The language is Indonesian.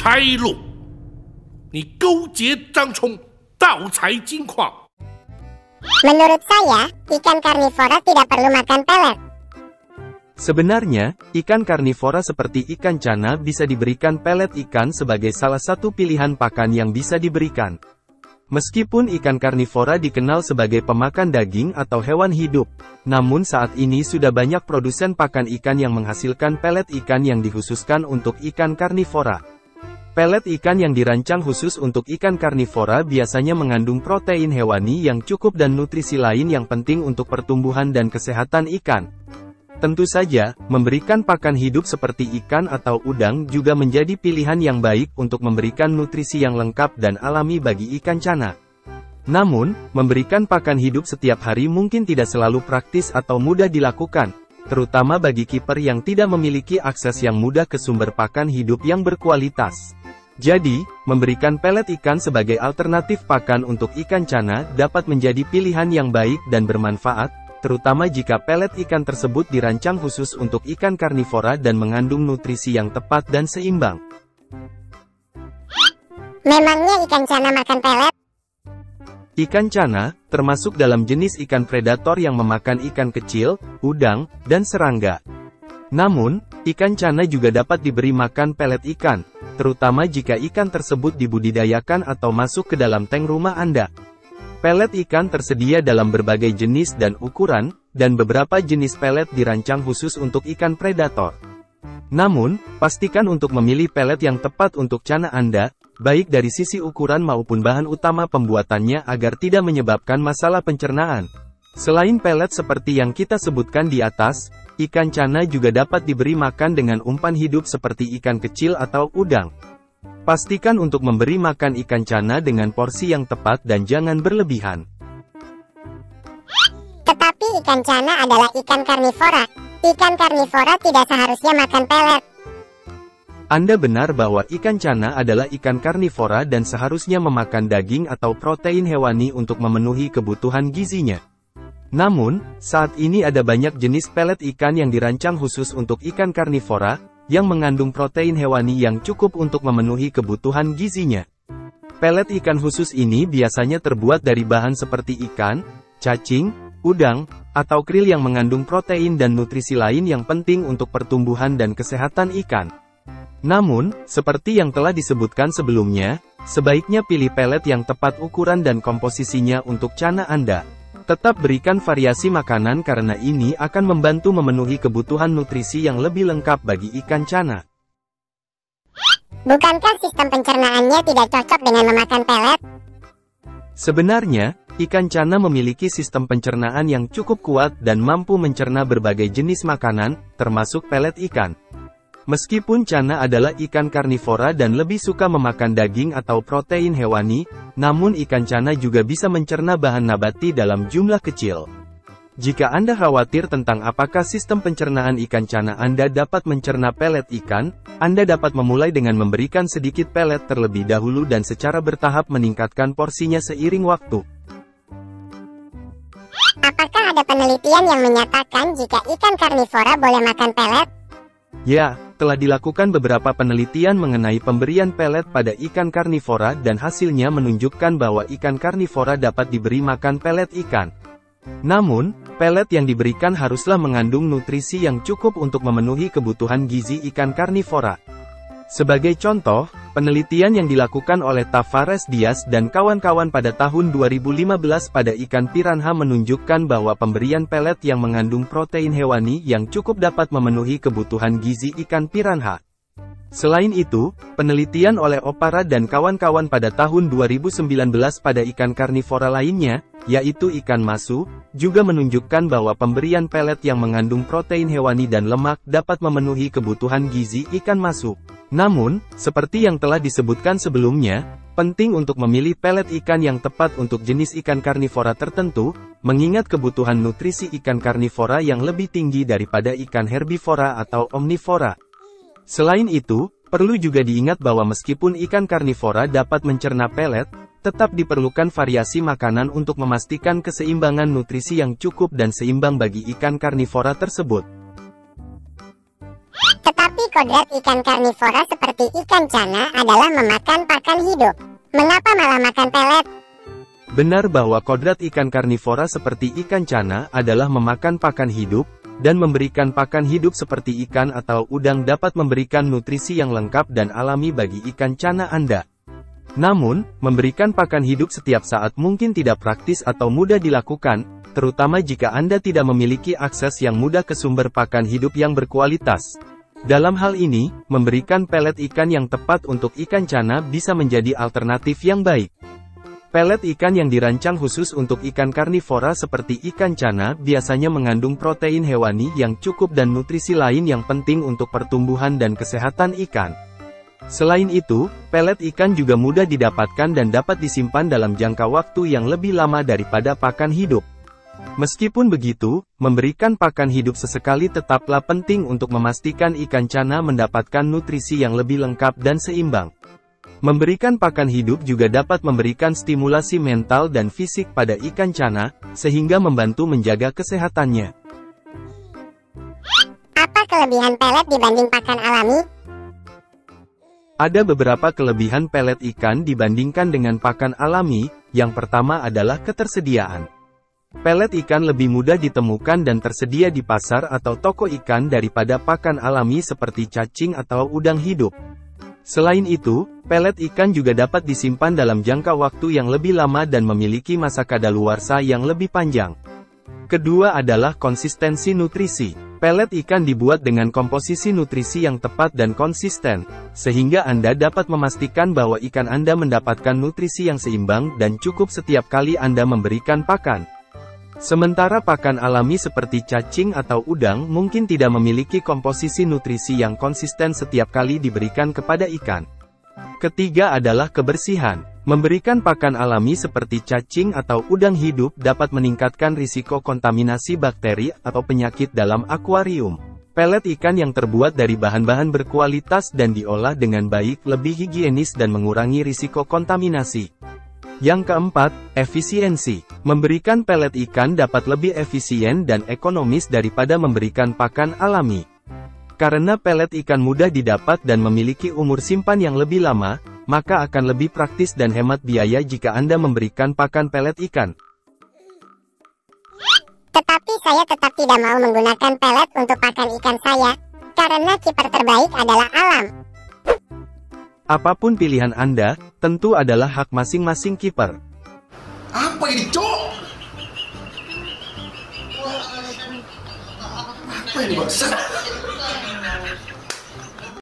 开路！你勾结张冲，盗采金矿。Menurut saya, ikan karnivora tidak perlu makan pelet. Sebenarnya, ikan karnivora seperti ikan cana bisa diberikan pelet ikan sebagai salah satu pilihan pakan yang bisa diberikan. Meskipun ikan karnivora dikenal sebagai pemakan daging atau hewan hidup, namun saat ini sudah banyak produsen pakan ikan yang menghasilkan pelet ikan yang dikhususkan untuk ikan karnivora. Pelet ikan yang dirancang khusus untuk ikan karnivora biasanya mengandung protein hewani yang cukup dan nutrisi lain yang penting untuk pertumbuhan dan kesehatan ikan. Tentu saja, memberikan pakan hidup seperti ikan atau udang juga menjadi pilihan yang baik untuk memberikan nutrisi yang lengkap dan alami bagi ikan cana. Namun, memberikan pakan hidup setiap hari mungkin tidak selalu praktis atau mudah dilakukan, terutama bagi kiper yang tidak memiliki akses yang mudah ke sumber pakan hidup yang berkualitas. Jadi, memberikan pelet ikan sebagai alternatif pakan untuk ikan cana dapat menjadi pilihan yang baik dan bermanfaat, terutama jika pelet ikan tersebut dirancang khusus untuk ikan karnivora dan mengandung nutrisi yang tepat dan seimbang. Memangnya ikan cana makan pelet? Ikan cana, termasuk dalam jenis ikan predator yang memakan ikan kecil, udang, dan serangga. Namun, ikan cana juga dapat diberi makan pelet ikan, terutama jika ikan tersebut dibudidayakan atau masuk ke dalam tank rumah Anda. Pelet ikan tersedia dalam berbagai jenis dan ukuran, dan beberapa jenis pelet dirancang khusus untuk ikan predator. Namun, pastikan untuk memilih pelet yang tepat untuk cana Anda, baik dari sisi ukuran maupun bahan utama pembuatannya agar tidak menyebabkan masalah pencernaan. Selain pelet seperti yang kita sebutkan di atas, ikan cana juga dapat diberi makan dengan umpan hidup seperti ikan kecil atau udang. Pastikan untuk memberi makan ikan cana dengan porsi yang tepat dan jangan berlebihan. Tetapi ikan cana adalah ikan karnivora. Ikan karnivora tidak seharusnya makan pelet. Anda benar bahwa ikan cana adalah ikan karnivora dan seharusnya memakan daging atau protein hewani untuk memenuhi kebutuhan gizinya. Namun, saat ini ada banyak jenis pelet ikan yang dirancang khusus untuk ikan karnivora, yang mengandung protein hewani yang cukup untuk memenuhi kebutuhan gizinya. Pelet ikan khusus ini biasanya terbuat dari bahan seperti ikan, cacing, udang, atau krill yang mengandung protein dan nutrisi lain yang penting untuk pertumbuhan dan kesehatan ikan. Namun, seperti yang telah disebutkan sebelumnya, sebaiknya pilih pelet yang tepat ukuran dan komposisinya untuk cana Anda. Tetap berikan variasi makanan karena ini akan membantu memenuhi kebutuhan nutrisi yang lebih lengkap bagi ikan cana. Bukankah sistem pencernaannya tidak cocok dengan memakan pelet? Sebenarnya, ikan cana memiliki sistem pencernaan yang cukup kuat dan mampu mencerna berbagai jenis makanan, termasuk pelet ikan. Meskipun cana adalah ikan karnivora dan lebih suka memakan daging atau protein hewani, namun ikan cana juga bisa mencerna bahan nabati dalam jumlah kecil. Jika Anda khawatir tentang apakah sistem pencernaan ikan cana Anda dapat mencerna pelet ikan, Anda dapat memulai dengan memberikan sedikit pelet terlebih dahulu dan secara bertahap meningkatkan porsinya seiring waktu. Apakah ada penelitian yang menyatakan jika ikan karnivora boleh makan pelet? Ya, telah dilakukan beberapa penelitian mengenai pemberian pelet pada ikan karnivora dan hasilnya menunjukkan bahwa ikan karnivora dapat diberi makan pelet ikan. Namun, pelet yang diberikan haruslah mengandung nutrisi yang cukup untuk memenuhi kebutuhan gizi ikan karnivora. Sebagai contoh, penelitian yang dilakukan oleh Tavares Diaz dan kawan-kawan pada tahun 2015 pada ikan piranha menunjukkan bahwa pemberian pelet yang mengandung protein hewani yang cukup dapat memenuhi kebutuhan gizi ikan piranha. Selain itu, penelitian oleh Opara dan kawan-kawan pada tahun 2019 pada ikan karnivora lainnya, yaitu ikan masu, juga menunjukkan bahwa pemberian pelet yang mengandung protein hewani dan lemak dapat memenuhi kebutuhan gizi ikan masu. Namun, seperti yang telah disebutkan sebelumnya, penting untuk memilih pelet ikan yang tepat untuk jenis ikan karnivora tertentu, mengingat kebutuhan nutrisi ikan karnivora yang lebih tinggi daripada ikan herbivora atau omnivora. Selain itu, perlu juga diingat bahwa meskipun ikan karnivora dapat mencerna pelet, tetap diperlukan variasi makanan untuk memastikan keseimbangan nutrisi yang cukup dan seimbang bagi ikan karnivora tersebut. Tetapi Tetapi kodrat ikan karnivora seperti ikan cana adalah memakan pakan hidup. Mengapa malah makan pelet? Benar bahwa kodrat ikan karnivora seperti ikan cana adalah memakan pakan hidup, dan memberikan pakan hidup seperti ikan atau udang dapat memberikan nutrisi yang lengkap dan alami bagi ikan cana Anda. Namun, memberikan pakan hidup setiap saat mungkin tidak praktis atau mudah dilakukan, terutama jika Anda tidak memiliki akses yang mudah ke sumber pakan hidup yang berkualitas. Dalam hal ini, memberikan pelet ikan yang tepat untuk ikan cana bisa menjadi alternatif yang baik. Pelet ikan yang dirancang khusus untuk ikan karnivora seperti ikan cana biasanya mengandung protein hewani yang cukup dan nutrisi lain yang penting untuk pertumbuhan dan kesehatan ikan. Selain itu, pelet ikan juga mudah didapatkan dan dapat disimpan dalam jangka waktu yang lebih lama daripada pakan hidup. Meskipun begitu, memberikan pakan hidup sesekali tetaplah penting untuk memastikan ikan cana mendapatkan nutrisi yang lebih lengkap dan seimbang. Memberikan pakan hidup juga dapat memberikan stimulasi mental dan fisik pada ikan cana, sehingga membantu menjaga kesehatannya. Apa kelebihan pelet dibanding pakan alami? Ada beberapa kelebihan pelet ikan dibandingkan dengan pakan alami. Yang pertama adalah ketersediaan. Pelet ikan lebih mudah ditemukan dan tersedia di pasar atau toko ikan daripada pakan alami seperti cacing atau udang hidup. Selain itu, pelet ikan juga dapat disimpan dalam jangka waktu yang lebih lama dan memiliki masa kadaluarsa yang lebih panjang. Kedua adalah konsistensi nutrisi. Pelet ikan dibuat dengan komposisi nutrisi yang tepat dan konsisten, sehingga Anda dapat memastikan bahwa ikan Anda mendapatkan nutrisi yang seimbang dan cukup setiap kali Anda memberikan pakan. Sementara pakan alami seperti cacing atau udang mungkin tidak memiliki komposisi nutrisi yang konsisten setiap kali diberikan kepada ikan. Ketiga adalah kebersihan. Memberikan pakan alami seperti cacing atau udang hidup dapat meningkatkan risiko kontaminasi bakteri atau penyakit dalam akuarium. Pelet ikan yang terbuat dari bahan-bahan berkualitas dan diolah dengan baik lebih higienis dan mengurangi risiko kontaminasi. Yang keempat, efisiensi. Memberikan pelet ikan dapat lebih efisien dan ekonomis daripada memberikan pakan alami. Karena pelet ikan mudah didapat dan memiliki umur simpan yang lebih lama, maka akan lebih praktis dan hemat biaya jika Anda memberikan pakan pelet ikan. Tetapi saya tetap tidak mau menggunakan pelet untuk pakan ikan saya, karena kiper terbaik adalah alam. Apapun pilihan Anda, tentu adalah hak masing-masing kiper. Apa ini, Cok? Apa ini, Bang?